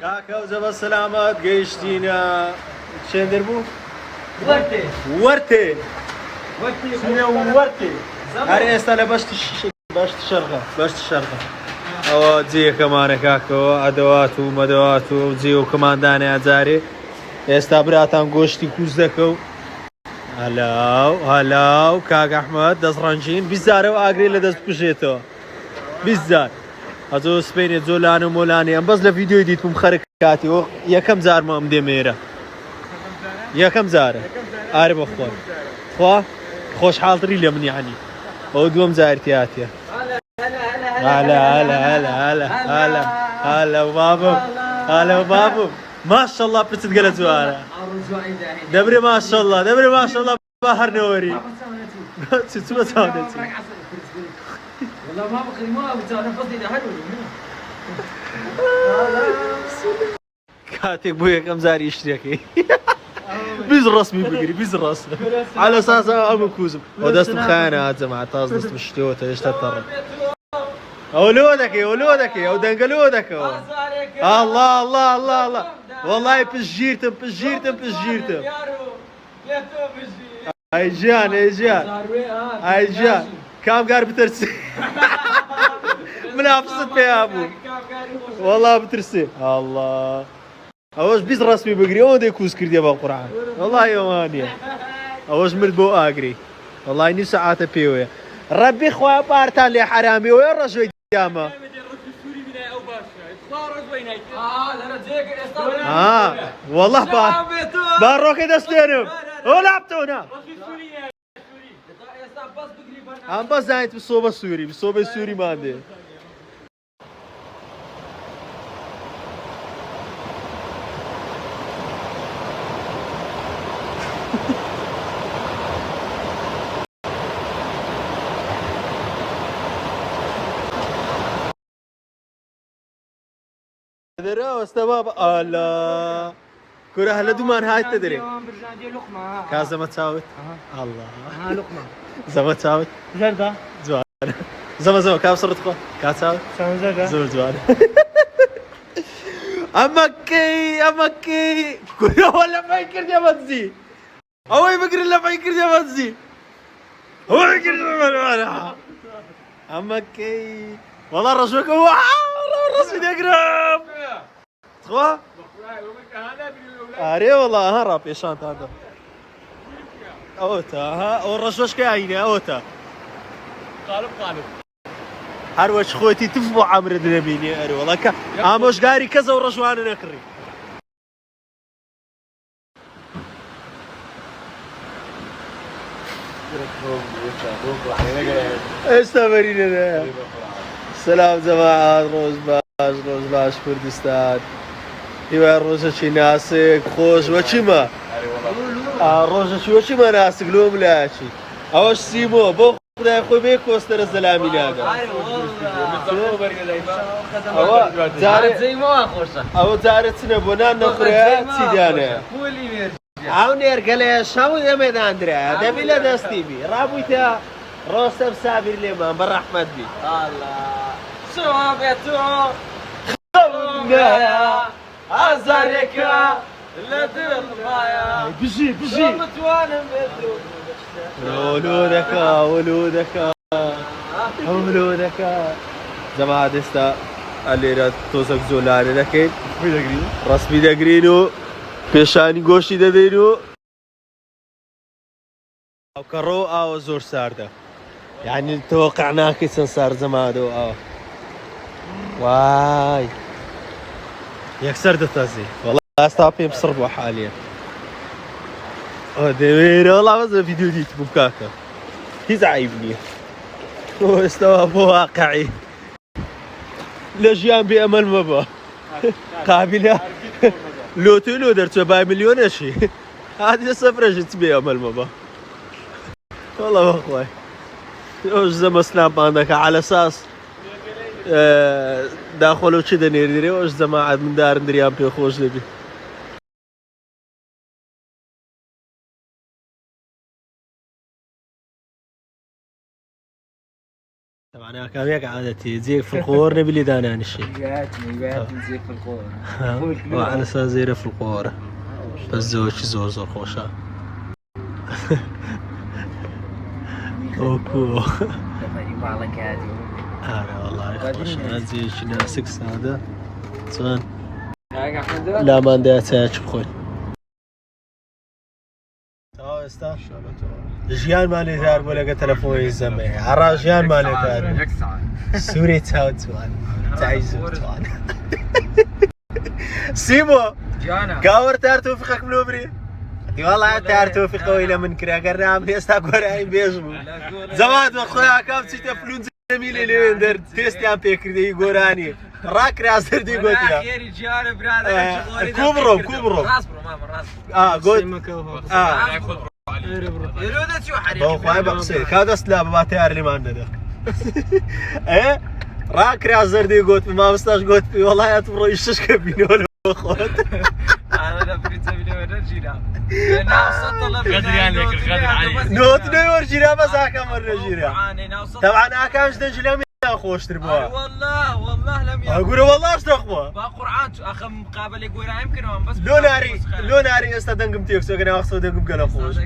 كاكا وزبا السلامات قيشتينا شندر بو ورتي ورتي ورتي ورتي هاري استاله باش تشرغه او تزي كمان كاكو ادوات ومدوات وتزي كمان داني ازاري استابراتان غوشتي كوزدكو هلاو كاك احمد دزرانجين بيزارو اغري لدز بجيتو بيزار ازو سبيني زولانو مولاني ام بس لفيديو جديد مخركاتي يا كم زار ما مدميره يا كم زار عارف اخوان خو خوش حاضري لي من يعني او دوم زارتياتي هلا بابو ما شاء الله بتتقلت زواله دبري ما شاء الله بحر نوري تسمع صوتك والله ما بخلي ما بتعرف قصدي ده حلو كاتك بويا كم زاري يشتريكي بيز رسمي بقري بيز رسمي على اساس ابو كوزم ودست مخانه هذا مع طاز دست مشتوته ايش تطر اولودك او دنقلودك الله والله بجيرتم اي جان كم قال بترسي منافسة يا ابو والله بترسي الله اوش بيز رسمي بقري اودي كوز كردي ابو قرعان والله يوانيا اوش مرد بو اقري والله اني ساعات بيويا ربي خويا بارتا لي حرامي وين رجوي دياما والله باروك دستينو ولعبتونا ام بس زايد بالصوبة السوري ما عندي درا استباب الله كره هلا دومان هاي تدري كازا ما تساوت الله ها لقمه زما تساوت زرده زوان زما كاب صرتكو كاتساوت زرده زوان امكي كره ولا ما يكر يا متزي هو يفكر لا ما يكر يا متزي هو يكر امكي والله رجلك راسي يقرب تخوا اري والله هرب يا شانت هذا اوتا ها ورجوش كاينه اوتا قالب هروش خوتي تفبو عمر النبيني اري والله اموش قاري كذا ورجوان نكري استمرين ده سلام جماعة روز باش كردستان ايوه روزا شي ناسك خوش وشيما روزا شي وشيما ناسك لوم لاشي اوش سيمو بو خدای خوی به کوستر زلامی ناگه او زاره تنه بنان نخوره تیدانه او نرگله شامو دمید اندره دبیل دستی بی رابویتا روستم سابر لیمان بر رحمت بی الله صوابتو خبنايا ازاريكا لا تغمايا بجي متوانا بدو ولودك جماعة دستا اللي توسك زولاني لكن رسمي دقرينو بيشاني قوشي ددينو او كرو او زور سارده يعني توقعناه كيسن صار زمادو واي يكسر دتازي والله استابي بصربو حاليا دمير والله بس فيديو ديت بكاكا يزعيبني هو استوى بواقعي لجيان بأمل مبا قابلة لو درت باي مليون اشي هذه صفرة جت بأمل مبا والله اخوي وش زم سلام عندك على اساس داخلوا كذا نيردري وش زم من دار ندري ام بي خوش لبي طبعا كابيك عادتي زيك في القور نبي لي دانان الشيء يباتني زيك في القوة وعلى اساس زيرة في القور بس زوج زور زور خوشة اوكو بالك هادي انا والله خوشة زي شنا سكس هذا صان هاك احمد لا ما عندي اتاش بخوي استا جيان مالي ثار ولا تلفون يزمي عرا جيان مالي ثار سوري تاوتوان تعيزو توان سيمو جانا كاور تار توفيقك ملوبري والله تار توفيق ويلا من كرا قرنا من يستا قراي بيزمو زمان اخويا كم تفلون زميلي اللي ندير تيستي ام بيكري دي غوراني راك راسر دي قوتيا خير جانا برادر كوبرو راسبرو ماما قلت يرودت شو حريق هو خاي بقصي كذا سلاب ما تيار اللي ما عندنا ايه راك راسر دي قوت ما بستاش قوت والله يا تبرو يشش كبينو اخوت انا دبرت زميلي ورجينا انا وصلت الله قدر يعني لك القدر علي نوت نو ورجينا بس هكا مره جيرا طبعا هكا مش دنجلهم خوش تربوا والله لم يكن اقول والله ايش تخبوا قرآن اخ مقابله يقول يمكن بس لو ناري استدنقم تيكسو كنا اقصد دنقم قال خوش